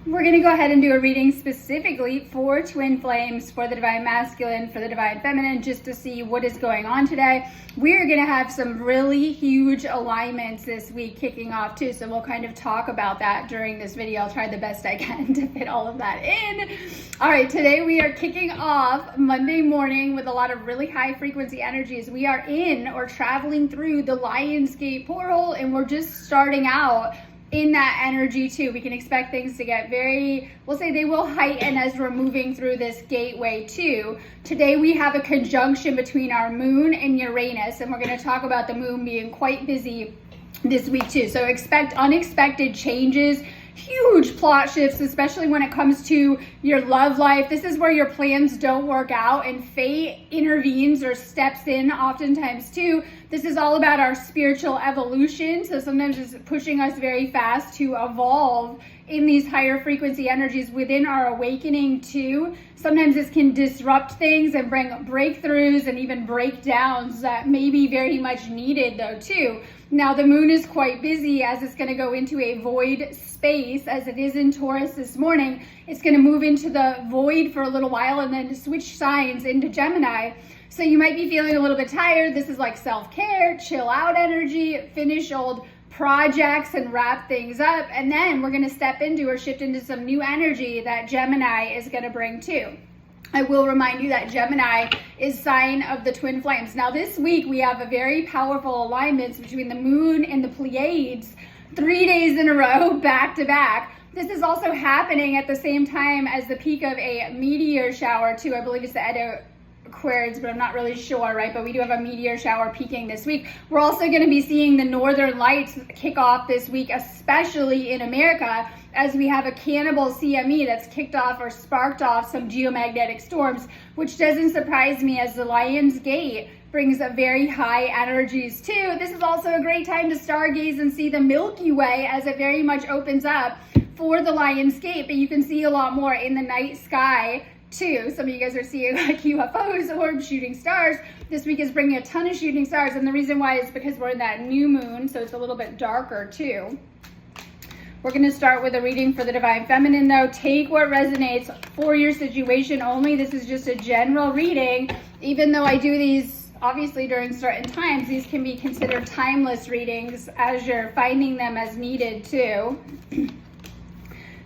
We're going to go ahead and do a reading specifically for twin flames, for the divine masculine, for the divine feminine, just to see what is going on today. We're going to have some really huge alignments this week kicking off too, so we'll kind of talk about that during this video. I'll try the best I can to fit all of that in. All right, today we are kicking off Monday morning with a lot of really high frequency energies. We are in or traveling through the Lionsgate portal, and we're just starting out in that energy too. We can expect things to get we'll say they will heighten as we're moving through this gateway too. Today we have a conjunction between our moon and Uranus, and we're going to talk about the moon being quite busy this week too. So expect unexpected changes, huge plot shifts, especially when it comes to your love life. This is where your plans don't work out and fate intervenes or steps in oftentimes too. This is all about our spiritual evolution. So sometimes it's pushing us very fast to evolve in these higher frequency energies within our awakening too. Sometimes this can disrupt things and bring breakthroughs and even breakdowns that may be very much needed though too. Now the moon is quite busy as it's going to go into a void space, as it is in Taurus this morning. It's going to move into the void for a little while and then switch signs into Gemini. So you might be feeling a little bit tired. This is like self-care, chill out energy, finish old projects and wrap things up. And then we're going to step into or shift into some new energy that Gemini is going to bring too. I will remind you that Gemini is sign of the twin flames. Now this week we have a very powerful alignments between the moon and the Pleiades, 3 days in a row, back to back. This is also happening at the same time as the peak of a meteor shower too. I believe it's the Aquarius, but I'm not really sure, right? But we do have a meteor shower peaking this week. We're also going to be seeing the northern lights kick off this week, especially in America, as we have a cannibal CME that's kicked off or sparked off some geomagnetic storms, which doesn't surprise me as the Lionsgate brings a very high energies too. This is also a great time to stargaze and see the Milky Way as it very much opens up for the Lionsgate, but you can see a lot more in the night sky too. Some of you guys are seeing like UFOs, orbs, shooting stars. This week is bringing a ton of shooting stars, and the reason why is because we're in that new moon, so it's a little bit darker too. We're going to start with a reading for the divine feminine though. Take what resonates for your situation only. This is just a general reading. Even though I do these obviously during certain times, these can be considered timeless readings as you're finding them as needed too.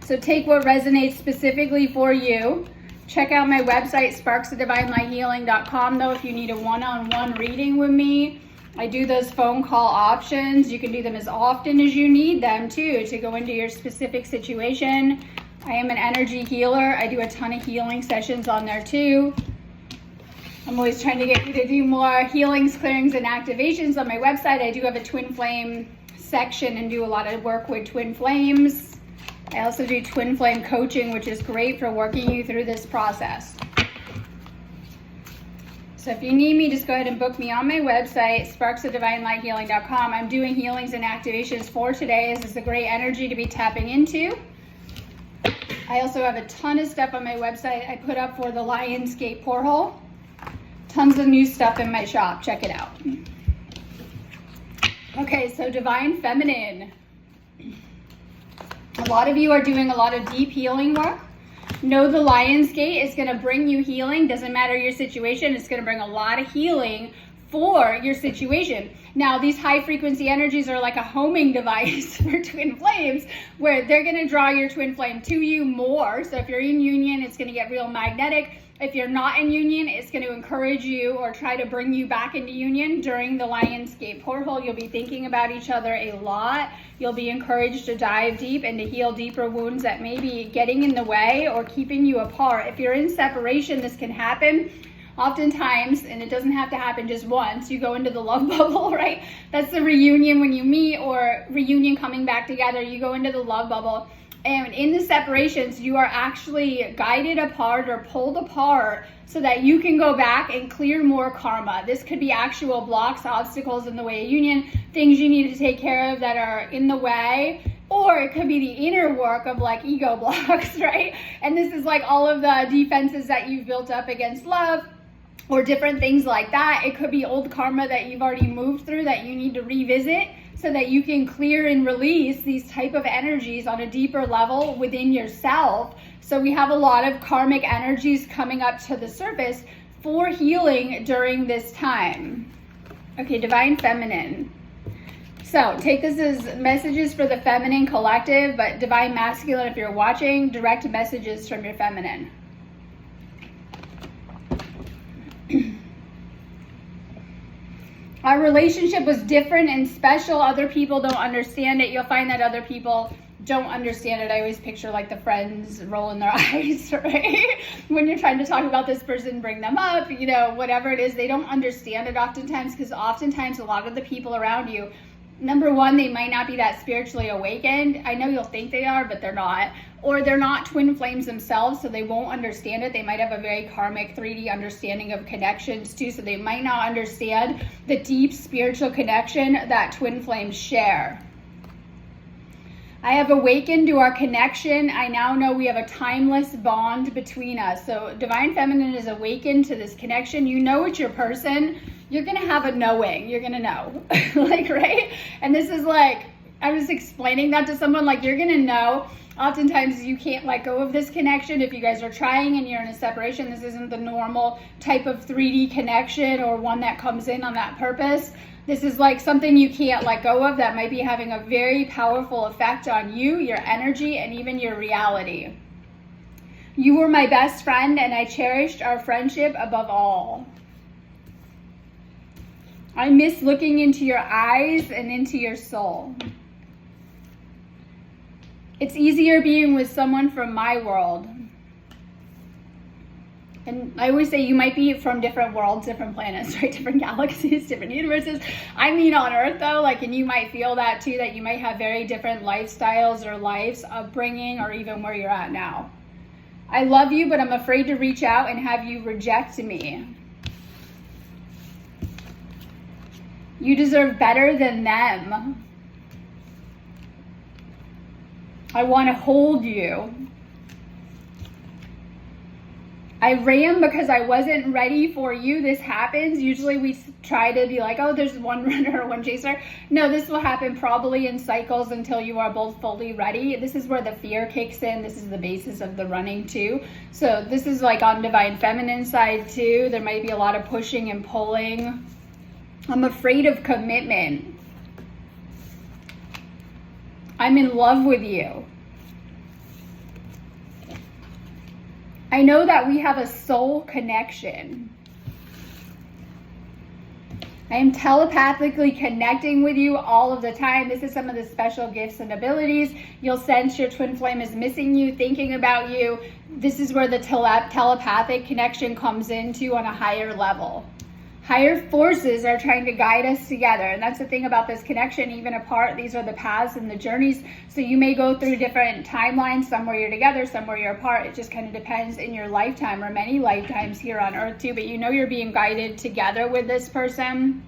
So take what resonates specifically for you. Check out my website, sparksofdivinelighealing.com though, if you need a one-on-one reading with me. I do those phone call options. You can do them as often as you need them too, to go into your specific situation. I am an energy healer. I do a ton of healing sessions on there too. I'm always trying to get you to do more healings, clearings, and activations on my website. I do have a twin flame section and do a lot of work with twin flames. I also do twin flame coaching, which is great for working you through this process. So if you need me, just go ahead and book me on my website, sparksofdivinelighealing.com. I'm doing healings and activations for today. This is a great energy to be tapping into. I also have a ton of stuff on my website I put up for the Lionsgate portal. Tons of new stuff in my shop. Check it out. Okay, so divine feminine. A lot of you are doing a lot of deep healing work. Know the Lionsgate is going to bring you healing. Doesn't matter your situation. It's going to bring a lot of healing for your situation. Now, these high frequency energies are like a homing device for twin flames, where they're going to draw your twin flame to you more. So if you're in union, it's going to get real magnetic. If you're not in union, it's going to encourage you or try to bring you back into union during the Lionsgate portal. You'll be thinking about each other a lot. You'll be encouraged to dive deep and to heal deeper wounds that may be getting in the way or keeping you apart. If you're in separation, this can happen oftentimes, and it doesn't have to happen just once. You go into the love bubble, right? That's the reunion when you meet, or reunion coming back together. You go into the love bubble. And in the separations, you are actually guided apart or pulled apart so that you can go back and clear more karma. This could be actual blocks, obstacles in the way of union, things you need to take care of that are in the way, or it could be the inner work of like ego blocks, right? And this is like all of the defenses that you've built up against love, or different things like that. It could be old karma that you've already moved through that you need to revisit. so that you can clear and release these type of energies on a deeper level within yourself. So we have a lot of karmic energies coming up to the surface for healing during this time. Okay, Divine Feminine. So take this as messages for the feminine collective, but Divine Masculine, if you're watching, direct messages from your feminine. Our relationship was different and special. Other people don't understand it. You'll find that other people don't understand it. I always picture like the friends rolling their eyes, right? When you're trying to talk about this person, bring them up, you know, whatever it is, they don't understand it oftentimes, because oftentimes a lot of the people around you, number one, they might not be that spiritually awakened. I know you'll think they are, but they're not. Or they're not twin flames themselves, so they won't understand it. They might have a very karmic 3D understanding of connections too, so they might not understand the deep spiritual connection that twin flames share. I have awakened to our connection. I now know we have a timeless bond between us. So Divine Feminine is awakened to this connection. You know it's your person. You're going to have a knowing. You're going to know. Like, right? And this is like, I was explaining that to someone, like, you're going to know. Oftentimes you can't let go of this connection. If you guys are trying and you're in a separation, this isn't the normal type of 3D connection or one that comes in on that purpose. This is like something you can't let go of that might be having a very powerful effect on you, your energy, and even your reality. You were my best friend, and I cherished our friendship above all. I miss looking into your eyes and into your soul. It's easier being with someone from my world. And I always say you might be from different worlds, different planets, right? Different galaxies, different universes. I mean on Earth though, like, and you might feel that too, that you might have very different lifestyles or lives, upbringing, or even where you're at now. I love you, but I'm afraid to reach out and have you reject me. You deserve better than them. I want to hold you. I ran because I wasn't ready for you. This happens. Usually we try to be like, oh, there's one runner or one chaser. No, this will happen probably in cycles until you are both fully ready. This is where the fear kicks in. This is the basis of the running too. So this is like on Divine Feminine side too. There might be a lot of pushing and pulling. I'm afraid of commitment. I'm in love with you. I know that we have a soul connection. I am telepathically connecting with you all of the time. This is some of the special gifts and abilities. You'll sense your twin flame is missing you, thinking about you. This is where the telepathic connection comes into on a higher level. Higher forces are trying to guide us together. And that's the thing about this connection, even apart, these are the paths and the journeys. So you may go through different timelines, somewhere you're together, somewhere you're apart. It just kind of depends in your lifetime or many lifetimes here on Earth too. But you know you're being guided together with this person.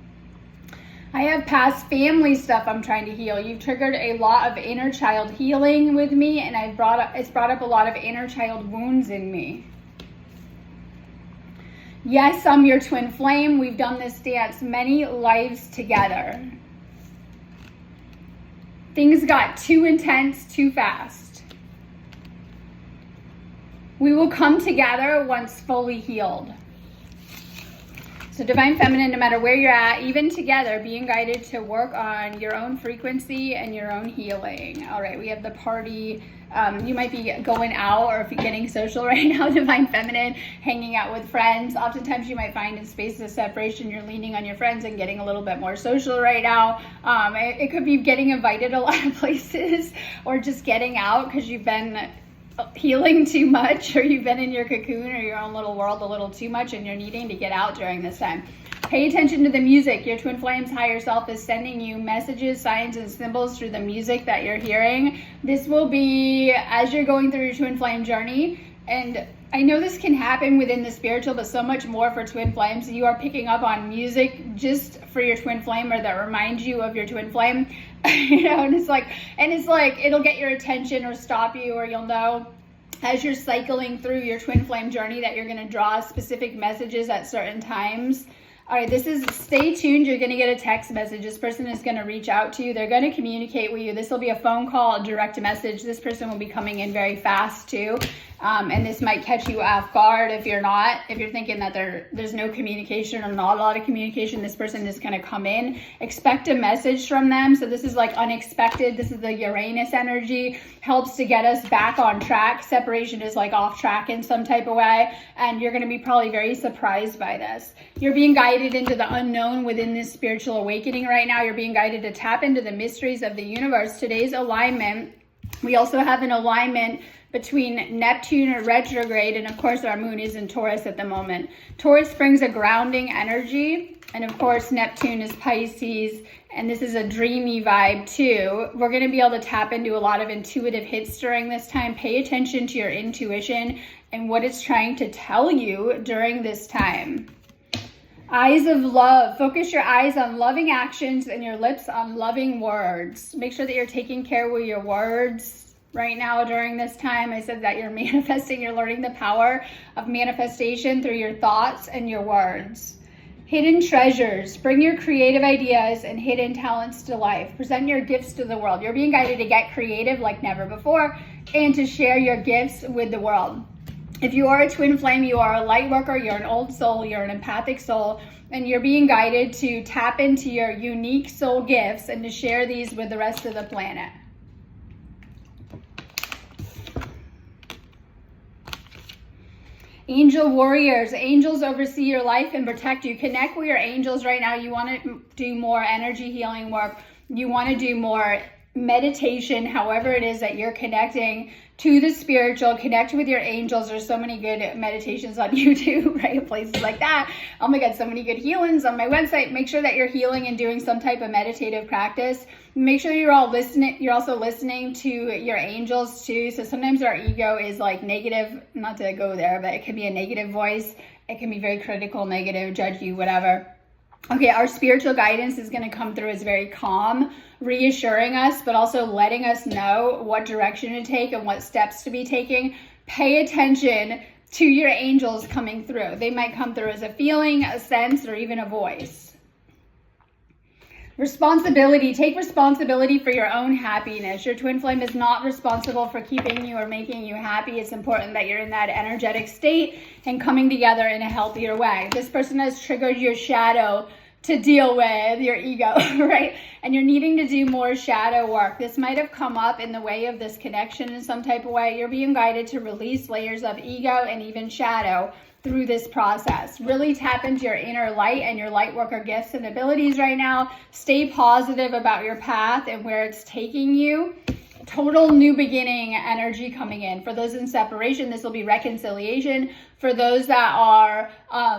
I have past family stuff I'm trying to heal. You've triggered a lot of inner child healing with me, and it's brought up a lot of inner child wounds in me. Yes, I'm your twin flame. We've done this dance many lives together. Things got too intense too fast. We will come together once fully healed. So Divine Feminine, no matter where you're at, even together, being guided to work on your own frequency and your own healing. All right, we have the party. You might be going out, or if you're getting social right now, Divine Feminine, hanging out with friends. Oftentimes you might find in spaces of separation, you're leaning on your friends and getting a little bit more social right now. It could be getting invited a lot of places, or just getting out because you've been healing too much, or you've been in your cocoon or your own little world a little too much, and you're needing to get out during this time. Pay attention to the music. Your twin flame's higher self is sending you messages, signs, and symbols through the music that you're hearing. This will be as you're going through your twin flame journey. And I know this can happen within the spiritual, but so much more for twin flames. You are picking up on music just for your twin flame, or that reminds you of your twin flame. You know, and it's like it'll get your attention or stop you, or you'll know as you're cycling through your twin flame journey that you're going to draw specific messages at certain times. All right, stay tuned. You're going to get a text message. This person is going to reach out to you. They're going to communicate with you. This will be a phone call, a direct message. This person will be coming in very fast too. And this might catch you off guard if you're thinking that there's no communication or not a lot of communication. This person is going to come in. Expect a message from them. So this is like unexpected. This is the Uranus energy. Helps to get us back on track. Separation is like off track in some type of way. And you're going to be probably very surprised by this. You're being guided into the unknown within this spiritual awakening right now. You're being guided to tap into the mysteries of the universe. Today's alignment, we also have an alignment between Neptune retrograde, and of course our moon is in Taurus at the moment. Taurus brings a grounding energy, and of course Neptune is Pisces, and this is a dreamy vibe too. We're going to be able to tap into a lot of intuitive hits during this time. Pay attention to your intuition and what it's trying to tell you during this time. Eyes of love. Focus your eyes on loving actions and your lips on loving words. Make sure that you're taking care with your words right now during this time. I said that you're manifesting, you're learning the power of manifestation through your thoughts and your words. Hidden treasures. Bring your creative ideas and hidden talents to life. Present your gifts to the world. You're being guided to get creative like never before and to share your gifts with the world. If you are a twin flame, you are a light worker, you're an old soul, you're an empathic soul, and you're being guided to tap into your unique soul gifts and to share these with the rest of the planet. Angel warriors. Angels oversee your life and protect you. Connect with your angels right now. You want to do more energy healing work. You want to do more meditation, however it is that you're connecting to the spiritual. Connect with your angels. There's so many good meditations on YouTube, right? Places like that. Oh my God, so many good healings on my website. Make sure that you're healing and doing some type of meditative practice. Make sure you're also listening to your angels too. So sometimes our ego is like negative, not to go there, but it can be a negative voice. It can be very critical, negative, judge you, whatever. Okay, our spiritual guidance is going to come through as very calm, reassuring us, but also letting us know what direction to take and what steps to be taking. Pay attention to your angels coming through. They might come through as a feeling, a sense, or even a voice. Responsibility. Take responsibility for your own happiness. Your twin flame is not responsible for keeping you or making you happy. It's important that you're in that energetic state and coming together in a healthier way. This person has triggered your shadow to deal with your ego, right? And you're needing to do more shadow work. This might have come up in the way of this connection in some type of way. You're being guided to release layers of ego and even shadow through this process. Really tap into your inner light and your light worker gifts and abilities right now. Stay positive about your path and where it's taking you. Total new beginning energy coming in. For those in separation, this will be reconciliation. For those that are,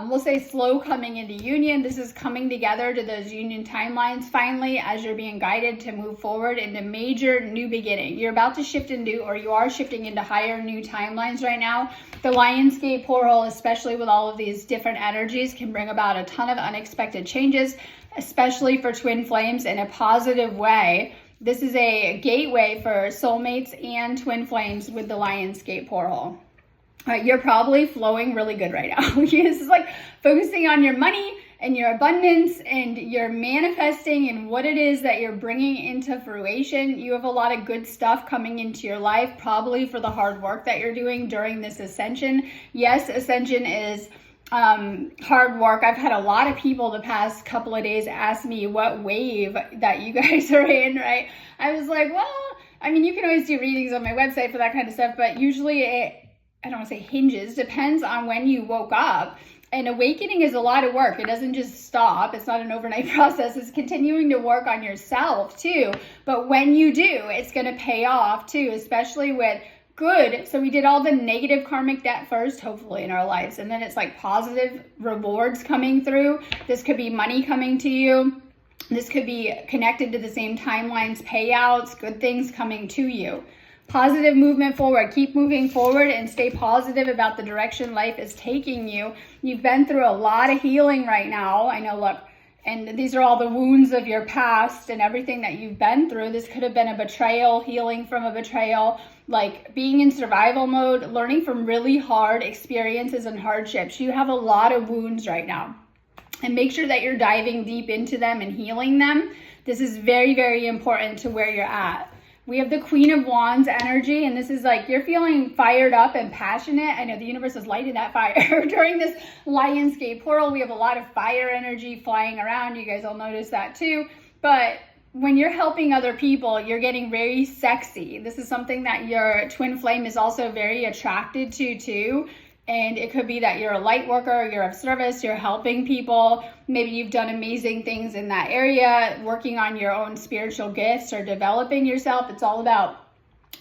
we'll say slow coming into union, this is coming together to those union timelines finally as you're being guided to move forward into major new beginning. You're about to shift into, or you are shifting into higher new timelines right now. The Lionsgate portal, especially with all of these different energies, can bring about a ton of unexpected changes, especially for twin flames in a positive way. This is a gateway for soulmates and twin flames with the Lionsgate portal. You're probably flowing really good right now. This is like focusing on your money and your abundance, and you're manifesting and what it is that you're bringing into fruition. You have a lot of good stuff coming into your life, probably for the hard work that you're doing during this ascension. Yes, ascension is hard work. I've had a lot of people the past couple of days ask me what wave that you guys are in, right? I was like, well, I mean, you can always do readings on my website for that kind of stuff, but usually I don't want to say hinges, depends on when you woke up. And awakening is a lot of work. It doesn't just stop. It's not an overnight process. It's continuing to work on yourself too. But when you do, it's going to pay off too, especially with good. So we did all the negative karmic debt first, hopefully, in our lives. And then it's like positive rewards coming through. This could be money coming to you. This could be connected to the same timelines, payouts, good things coming to you. Positive movement forward. Keep moving forward and stay positive about the direction life is taking you. You've been through a lot of healing right now. I know, look, and these are all the wounds of your past and everything that you've been through. This could have been a betrayal, healing from a betrayal, like being in survival mode, learning from really hard experiences and hardships. You have a lot of wounds right now. and make sure that you're diving deep into them and healing them. This is very, very important to where you're at. We have the Queen of Wands energy, and this is like you're feeling fired up and passionate. I know the universe is lighting that fire during this Lionsgate portal. We have a lot of fire energy flying around. You guys will notice that too. But when you're helping other people, you're getting very sexy. This is something that your twin flame is also very attracted to too. And it could be that you're a light worker, you're of service, you're helping people. Maybe you've done amazing things in that area, working on your own spiritual gifts or developing yourself. It's all about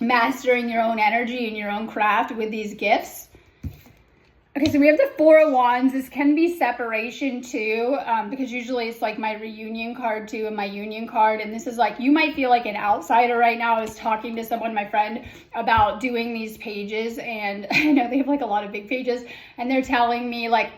mastering your own energy and your own craft with these gifts. Okay, so we have the Four of Wands. This can be separation too, because usually it's like my reunion card too and my union card. And this is like, you might feel like an outsider right now. I was talking to someone, my friend, about doing these pages, and I know they have like a lot of big pages, and they're telling me like,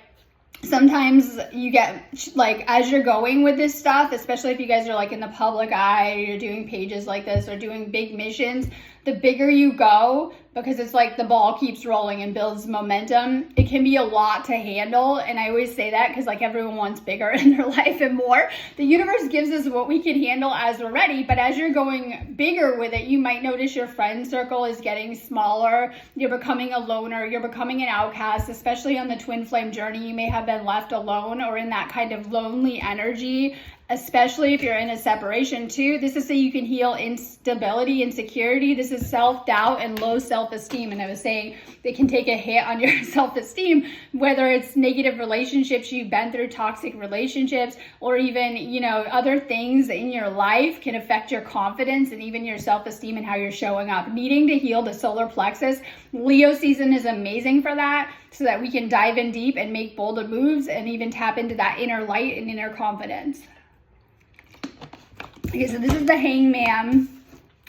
sometimes you get like, as you're going with this stuff, especially if you guys are like in the public eye, or you're doing pages like this or doing big missions, the bigger you go, because it's like the ball keeps rolling and builds momentum, it can be a lot to handle. And I always say that because like everyone wants bigger in their life and more. The universe gives us what we can handle as we're ready, but as you're going bigger with it, you might notice your friend circle is getting smaller. You're becoming a loner. You're becoming an outcast, especially on the twin flame journey. You may have been left alone or in that kind of lonely energy, especially if you're in a separation too. This is so you can heal instability, insecurity. This is self-doubt and low self-esteem. And I was saying they can take a hit on your self-esteem, whether it's negative relationships you've been through, toxic relationships, or even, you know, other things in your life can affect your confidence and even your self-esteem and how you're showing up. Needing to heal the solar plexus. Leo season is amazing for that, so that we can dive in deep and make bolder moves and even tap into that inner light and inner confidence. Okay, so this is the Hangman.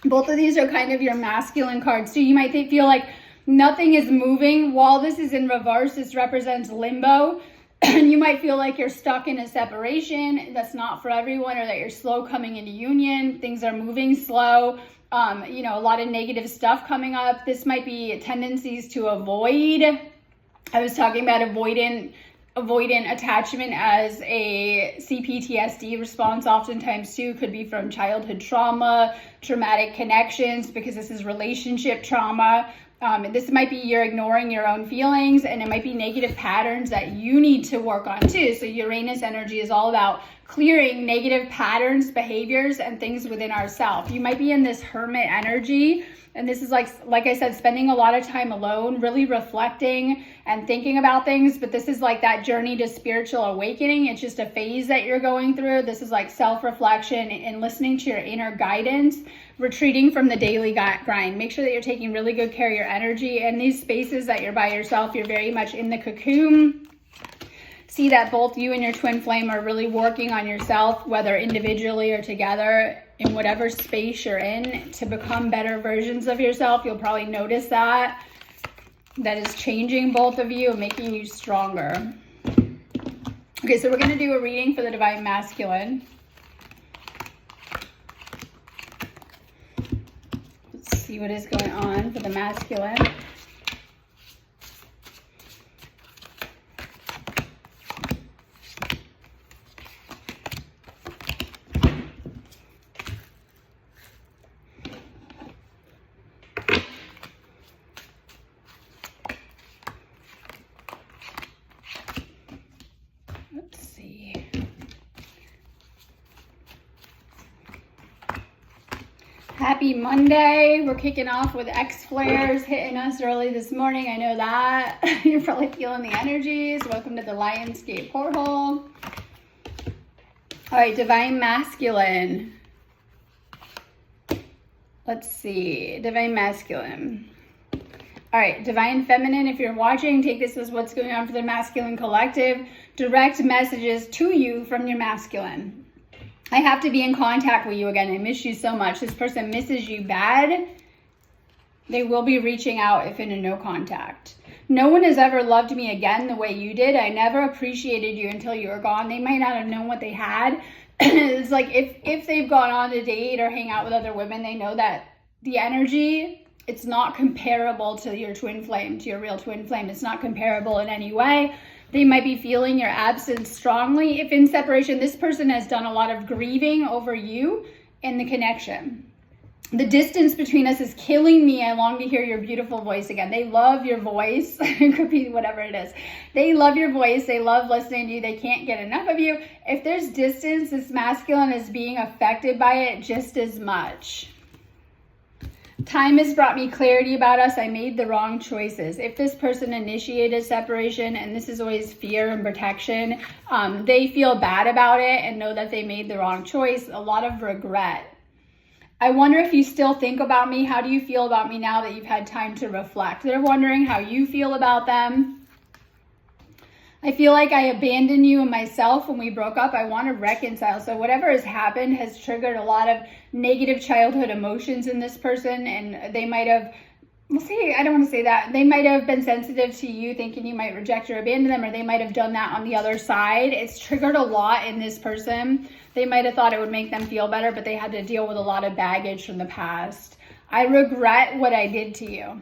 Both of these are kind of your masculine cards. So you might feel like nothing is moving. While this is in reverse, this represents limbo. And you might feel like you're stuck in a separation that's not for everyone, or that you're slow coming into union. Things are moving slow. You know, a lot of negative stuff coming up. This might be tendencies to avoid. I was talking about avoidant attachment as a CPTSD response oftentimes too. Could be from childhood trauma, traumatic connections, because this is relationship trauma. This might be you're ignoring your own feelings, and it might be negative patterns that you need to work on too. So Uranus energy is all about clearing negative patterns, behaviors, and things within ourselves. You might be in this hermit energy, and this is like I said, spending a lot of time alone, really reflecting and thinking about things. But this is like that journey to spiritual awakening. It's just a phase that you're going through. This is like self-reflection and listening to your inner guidance, retreating from the daily grind. Make sure that you're taking really good care of your energy. And these spaces that you're by yourself, you're very much in the cocoon. See that both you and your twin flame are really working on yourself, whether individually or together, in whatever space you're in, to become better versions of yourself. You'll probably notice that is changing both of you and making you stronger. Okay, so we're going to do a reading for the Divine Masculine. Let's see what is going on for the masculine. Happy Monday. We're kicking off with X flares hitting us early this morning. I know that. You're probably feeling the energies. Welcome to the Lionsgate portal. All right, Divine Masculine. Let's see. Divine Masculine. All right, Divine Feminine, if you're watching, take this as what's going on for the Masculine Collective. Direct messages to you from your masculine. I have to be in contact with you again. I miss you so much. This person misses you bad. They will be reaching out if in a no contact. No one has ever loved me again the way you did. I never appreciated you until you were gone. They might not have known what they had. It's like if they've gone on a date or hang out with other women, they know that the energy It's not comparable to your twin flame, to your real twin flame. It's not comparable in any way. They might be feeling your absence strongly. If in separation, this person has done a lot of grieving over you and the connection. The distance between us is killing me. I long to hear your beautiful voice again. They love your voice. It could be whatever it is. They love your voice. They love listening to you. They can't get enough of you. If there's distance, this masculine is being affected by it just as much. Time has brought me clarity about us. I made the wrong choices. If this person initiated separation, and this is always fear and protection, they feel bad about it and know that they made the wrong choice. A lot of regret. I wonder if you still think about me. How do you feel about me now that you've had time to reflect? They're wondering how you feel about them. I feel like I abandoned you and myself when we broke up. I want to reconcile. So whatever has happened has triggered a lot of negative childhood emotions in this person, and they might have, I don't want to say that. They might have been sensitive to you, thinking you might reject or abandon them, or they might have done that on the other side. It's triggered a lot in this person. They might have thought it would make them feel better, but they had to deal with a lot of baggage from the past. I regret what I did to you.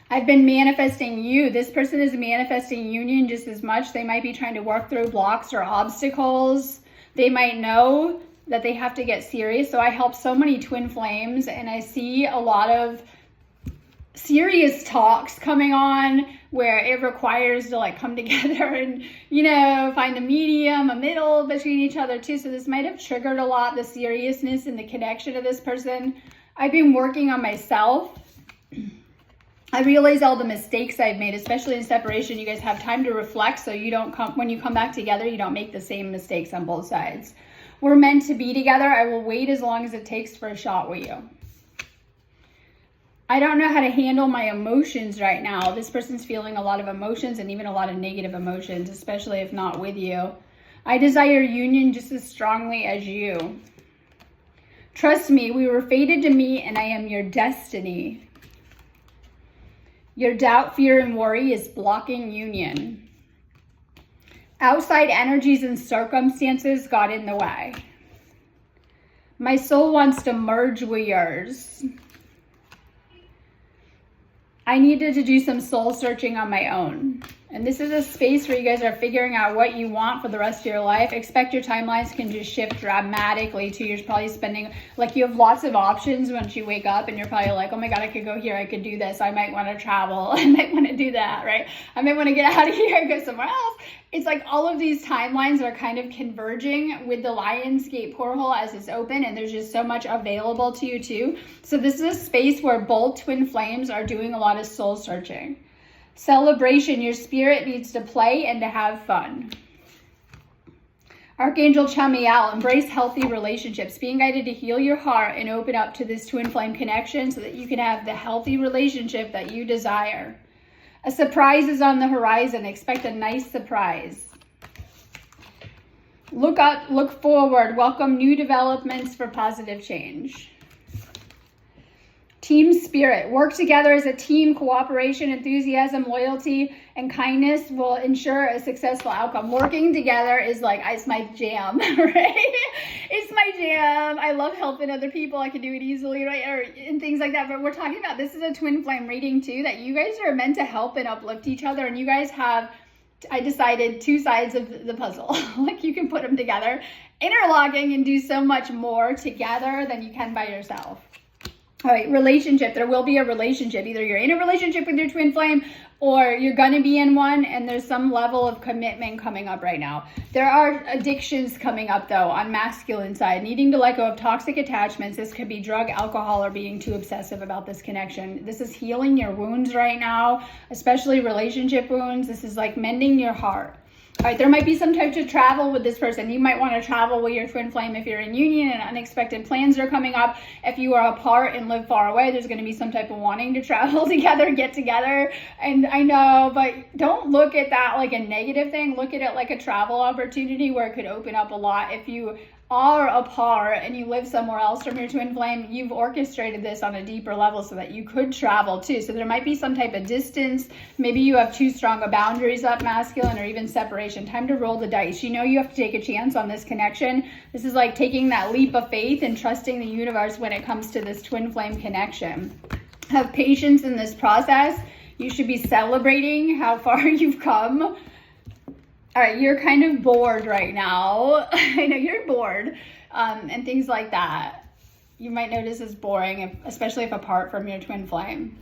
I've been manifesting you. This person is manifesting union just as much. They might be trying to work through blocks or obstacles. They might know that they have to get serious. So I help so many twin flames, and I see a lot of serious talks coming on where it requires to like come together and, you know, find a medium, a middle between each other too. So this might have triggered a lot, the seriousness and the connection of this person. I've been working on myself. I realize all the mistakes I've made, especially in separation. You guys have time to reflect, so you don't when you come back together, you don't make the same mistakes on both sides. We're meant to be together. I will wait as long as it takes for a shot with you. I don't know how to handle my emotions right now. This person's feeling a lot of emotions and even a lot of negative emotions, especially if not with you. I desire union just as strongly as you. Trust me, we were fated to meet, and I am your destiny. Your doubt, fear, and worry is blocking union. Outside energies and circumstances got in the way. My soul wants to merge with yours. I needed to do some soul searching on my own. And this is a space where you guys are figuring out what you want for the rest of your life. Expect your timelines can just shift dramatically too. You're probably spending, like, you have lots of options once you wake up, and you're probably like, oh my God, I could go here, I could do this, I might want to travel, I might want to do that, right? I might want to get out of here and go somewhere else. It's like all of these timelines are kind of converging with the Lionsgate portal as it's open, and there's just so much available to you too. So this is a space where both twin flames are doing a lot of soul searching. Celebration, your spirit needs to play and to have fun. Archangel Chamuel, embrace healthy relationships. Being guided to heal your heart and open up to this twin flame connection so that you can have the healthy relationship that you desire. A surprise is on the horizon. Expect a nice surprise. Look up, look forward. Welcome new developments for positive change. Team spirit. Work together as a team. Cooperation, enthusiasm, loyalty, and kindness will ensure a successful outcome. Working together is like, it's my jam, right? It's my jam. I love helping other people. I can do it easily, right? And things like that. But we're talking about, this is a twin flame reading too, that you guys are meant to help and uplift each other. And you guys have, I decided, two sides of the puzzle. Like, you can put them together, interlocking, and do so much more together than you can by yourself. All right, relationship. There will be a relationship. Either you're in a relationship with your twin flame, or you're going to be in one, and there's some level of commitment coming up right now. There are addictions coming up, though, on masculine side. Needing to let go of toxic attachments. This could be drug, alcohol, or being too obsessive about this connection. This is healing your wounds right now, especially relationship wounds. This is like mending your heart. All right, there might be some type of travel with this person. You might want to travel with your twin flame if you're in union and unexpected plans are coming up. If you are apart and live far away, there's going to be some type of wanting to travel together, get together. And I know, but don't look at that like a negative thing. Look at it like a travel opportunity where it could open up a lot if you are apart and you live somewhere else from your twin flame, you've orchestrated this on a deeper level so that you could travel too. So there might be some type of distance. Maybe you have too strong a boundaries up, masculine, or even separation. Time to roll the dice. You know you have to take a chance on this connection. This is like taking that leap of faith and trusting the universe when it comes to this twin flame connection. Have patience in this process. You should be celebrating how far you've come. All right, you're kind of bored right now. I know you're bored, and things like that. You might notice it's boring, especially if apart from your twin flame.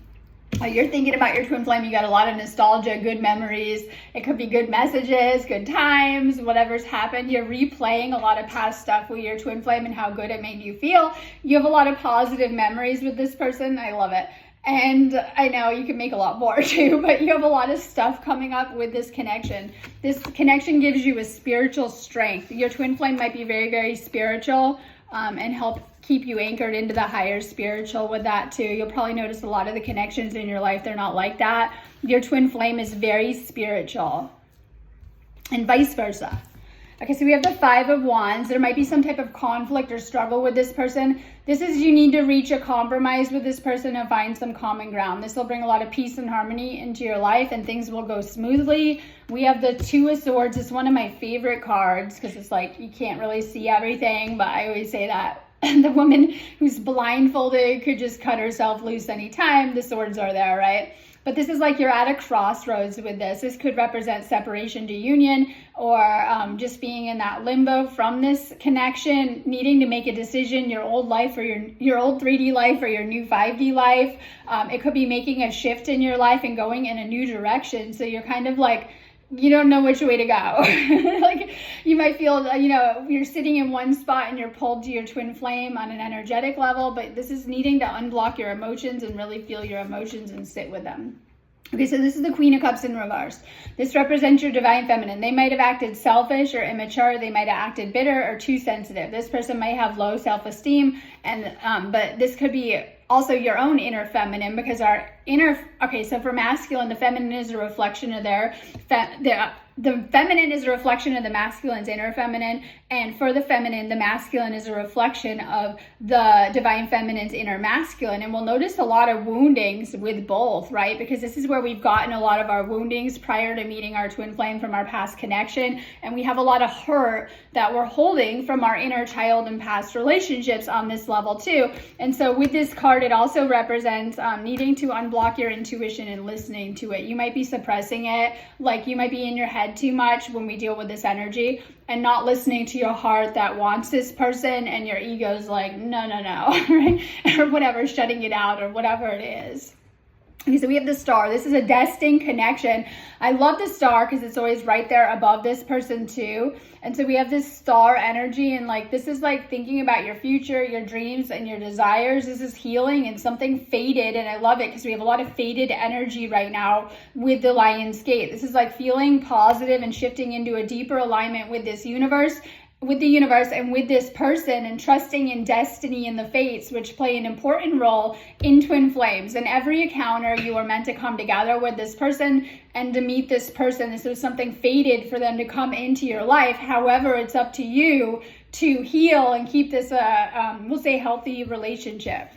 You're thinking about your twin flame. You got a lot of nostalgia, good memories. It could be good messages, good times, whatever's happened. You're replaying a lot of past stuff with your twin flame and how good it made you feel. You have a lot of positive memories with this person. I love it. And I know you can make a lot more too, but you have a lot of stuff coming up with this connection. This connection gives you a spiritual strength. Your twin flame might be very, very spiritual, and help keep you anchored into the higher spiritual with that too. You'll probably notice a lot of the connections in your life, they're not like that. Your twin flame is very spiritual, and vice versa. Okay, so we have the 5 of Wands. There might be some type of conflict or struggle with this person. This is you need to reach a compromise with this person and find some common ground. This will bring a lot of peace and harmony into your life and things will go smoothly. We have the 2 of Swords. It's one of my favorite cards because it's like you can't really see everything, but I always say that the woman who's blindfolded could just cut herself loose anytime. The swords are there, right? But this is like you're at a crossroads with this. This could represent separation to union, or just being in that limbo from this connection, needing to make a decision, your old life or your old 3D life or your new 5D life. It could be making a shift in your life and going in a new direction. So you're kind of like, you don't know which way to go. Like you might feel, you're sitting in one spot and you're pulled to your twin flame on an energetic level, but this is needing to unblock your emotions and really feel your emotions and sit with them. Okay, so this is the Queen of Cups in reverse. This represents your divine feminine. They might have acted selfish or immature. They might have acted bitter or too sensitive. This person might have low self-esteem, and but this could be also your own inner feminine, because our inner, okay, so for masculine, the feminine is a reflection of the feminine is a reflection of the masculine's inner feminine, and for the feminine, the masculine is a reflection of the divine feminine's inner masculine. And we'll notice a lot of woundings with both, right? Because this is where we've gotten a lot of our woundings prior to meeting our twin flame from our past connection, and we have a lot of hurt that we're holding from our inner child and past relationships on this level too. And so with this card, it also represents needing to unblock your intuition and listening to it. You might be suppressing it, like you might be in your head too much when we deal with this energy, and not listening to your heart that wants this person, and your ego's like, no, right? Or whatever, shutting it out or whatever it is. Okay, so we have the Star. This is a destined connection. I love the Star because it's always right there above this person too. And so we have this Star energy, and like this is like thinking about your future, your dreams, and your desires. This is healing and something faded, and I love it because we have a lot of faded energy right now with the Lion's Gate. This is like feeling positive and shifting into a deeper alignment with this universe, with the universe and with this person, and trusting in destiny and the fates, which play an important role in twin flames. In every encounter, you are meant to come together with this person and to meet this person. This was something fated for them to come into your life. However, it's up to you to heal and keep this we'll say healthy relationship.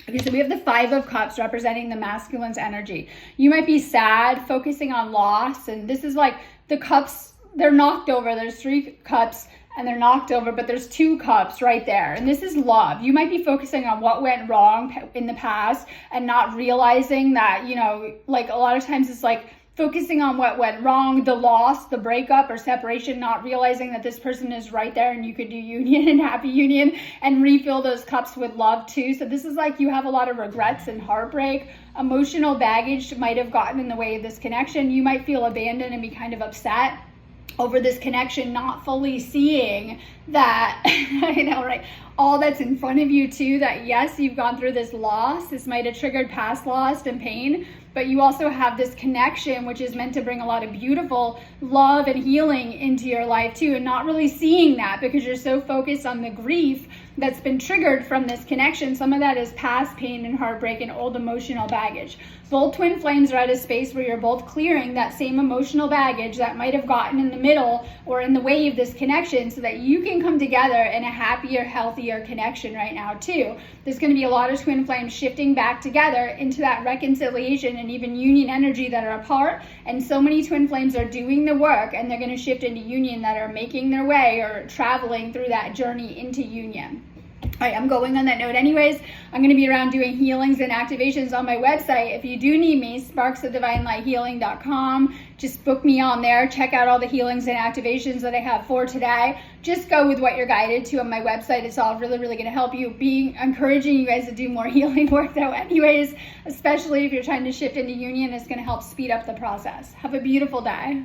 Okay, so we have the 5 of Cups representing the masculine's energy. You might be sad, focusing on loss, and this is like the cups, they're knocked over. There's 3 cups and they're knocked over, but there's 2 cups right there. And this is love. You might be focusing on what went wrong in the past and not realizing that, like a lot of times it's like focusing on what went wrong, the loss, the breakup or separation, not realizing that this person is right there and you could do union and happy union and refill those cups with love too. So this is like you have a lot of regrets and heartbreak. Emotional baggage might have gotten in the way of this connection. You might feel abandoned and be kind of upset over this connection, not fully seeing that, I know, right? all that's in front of you too, that yes, you've gone through this loss. This might have triggered past loss and pain, but you also have this connection, which is meant to bring a lot of beautiful love and healing into your life too, and not really seeing that because you're so focused on the grief that's been triggered from this connection. Some of that is past pain and heartbreak and old emotional baggage. Both twin flames are at a space where you're both clearing that same emotional baggage that might have gotten in the middle or in the way of this connection, so that you can come together in a happier, healthier connection right now too. There's going to be a lot of twin flames shifting back together into that reconciliation and even union energy that are apart, and so many twin flames are doing the work, and they're going to shift into union, that are making their way or traveling through that journey into union. All right, I'm going on that note anyways. I'm going to be around doing healings and activations on my website. If you do need me, sparksofdivinelighealing.com. Just book me on there. Check out all the healings and activations that I have for today. Just go with what you're guided to on my website. It's all really, really going to help you. Encouraging you guys to do more healing work though anyways, especially if you're trying to shift into union. It's going to help speed up the process. Have a beautiful day.